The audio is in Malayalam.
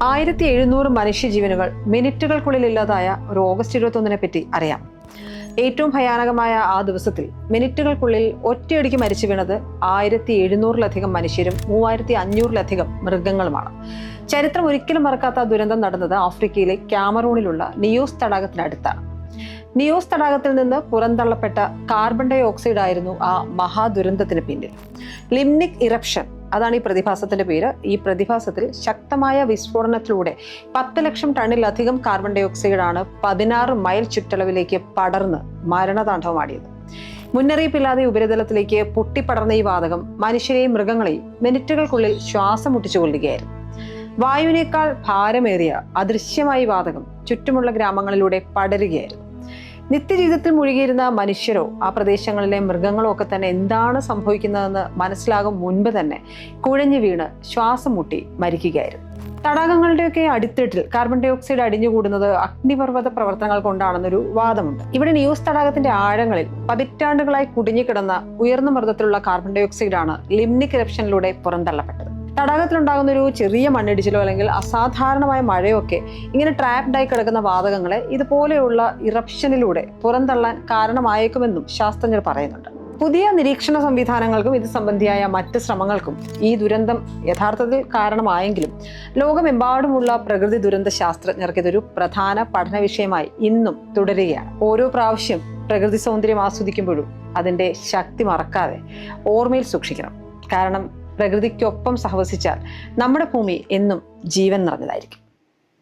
1700 മനുഷ്യജീവനുകൾ മിനിറ്റുകൾക്കുള്ളിൽ ഇല്ലാതായ ഒരു ഓഗസ്റ്റ് 21 പറ്റി അറിയാം. ഏറ്റവും ഭയാനകമായ ആ ദിവസത്തിൽ മിനിറ്റുകൾക്കുള്ളിൽ ഒറ്റയടിക്ക് മരിച്ചു വീണത് 1700-ലധികം മനുഷ്യരും 3500-ലധികം മൃഗങ്ങളുമാണ്. ചരിത്രം ഒരിക്കലും മറക്കാത്ത ദുരന്തം നടന്നത് ആഫ്രിക്കയിലെ ക്യാമറൂണിലുള്ള നിയോസ് തടാകത്തിനടുത്താണ്. നിയോസ് തടാകത്തിൽ നിന്ന് പുറന്തള്ളപ്പെട്ട കാർബൺ ഡൈ ഓക്സൈഡ് ആയിരുന്നു ആ മഹാദുരന്തത്തിന് പിന്നിൽ. ലിംനിക് ഇറപ്ഷൻ, അതാണ് ഈ പ്രതിഭാസത്തിന്റെ പേര്. ഈ പ്രതിഭാസത്തിൽ ശക്തമായ വിസ്ഫോടനത്തിലൂടെ 10 ലക്ഷം ടണ്ണിലധികം കാർബൺ ഡൈ ഓക്സൈഡ് ആണ് 16 മൈൽ ചുറ്റളവിലേക്ക് പടർന്ന് മരണതാണ്ഡവമാടിയത്. മുന്നറിയിപ്പില്ലാതെ ഉപരിതലത്തിലേക്ക് പൊട്ടിപ്പടർന്ന ഈ വാതകം മനുഷ്യരെയും മൃഗങ്ങളെയും മിനിറ്റുകൾക്കുള്ളിൽ ശ്വാസം മുട്ടിച്ചു കൊള്ളുകയായിരുന്നു. വായുവിനേക്കാൾ ഭാരമേറിയ അദൃശ്യമായ വാതകം ചുറ്റുമുള്ള ഗ്രാമങ്ങളിലൂടെ പടരുകയായിരുന്നു. നിത്യജീവിതത്തിൽ മുഴുകിയിരുന്ന മനുഷ്യരോ ആ പ്രദേശങ്ങളിലെ മൃഗങ്ങളോ ഒക്കെ തന്നെ എന്താണ് സംഭവിക്കുന്നതെന്ന് മനസ്സിലാകും മുൻപ് തന്നെ കുഴഞ്ഞു വീണ് ശ്വാസം മുട്ടി മരിക്കുകയായിരുന്നു. തടാകങ്ങളുടെയൊക്കെ അടിത്തട്ടിൽ കാർബൺ ഡൈ ഓക്സൈഡ് അടിഞ്ഞുകൂടുന്നത് അഗ്നിപർവ്വത പ്രവർത്തനങ്ങൾ കൊണ്ടാണെന്നൊരു വാദമുണ്ട്. ഇവിടെ നിയോസ് തടാകത്തിന്റെ ആഴങ്ങളിൽ പതിറ്റാണ്ടുകളായി കുടുങ്ങിക്കിടന്ന ഉയർന്ന മർദ്ദത്തിലുള്ള കാർബൺ ഡൈ ഓക്സൈഡ് ആണ് ലിംനിക് ഇറപ്ഷനിലൂടെ പുറന്തള്ളപ്പെട്ടത്. തടാകത്തിലുണ്ടാകുന്ന ഒരു ചെറിയ മണ്ണിടിച്ചിലോ അല്ലെങ്കിൽ അസാധാരണമായ മഴയോ ഒക്കെ ഇങ്ങനെ ട്രാപ്ഡായി കിടക്കുന്ന വാതകങ്ങളെ ഇതുപോലെയുള്ള ഇറപ്ഷനിലൂടെ പുറന്തള്ളാൻ കാരണമായേക്കുമെന്നും ശാസ്ത്രജ്ഞർ പറയുന്നുണ്ട്. പുതിയ നിരീക്ഷണ സംവിധാനങ്ങൾക്കും ഇത് സംബന്ധിയായ മറ്റ് ശ്രമങ്ങൾക്കും ഈ ദുരന്തം യഥാർത്ഥത്തിൽ കാരണമായെങ്കിലും ലോകമെമ്പാടുമുള്ള പ്രകൃതി ദുരന്ത ശാസ്ത്രജ്ഞർക്ക് ഇതൊരു പ്രധാന പഠന വിഷയമായി ഇന്നും തുടരുകയാണ്. ഓരോ പ്രാവശ്യം പ്രകൃതി സൗന്ദര്യം ആസ്വദിക്കുമ്പോഴും അതിൻ്റെ ശക്തി മറക്കാതെ ഓർമ്മയിൽ സൂക്ഷിക്കണം. കാരണം പ്രകൃതിക്കൊപ്പം സഹവസിച്ചാൽ നമ്മുടെ ഭൂമി എന്നും ജീവൻ നിറഞ്ഞതായിരിക്കും.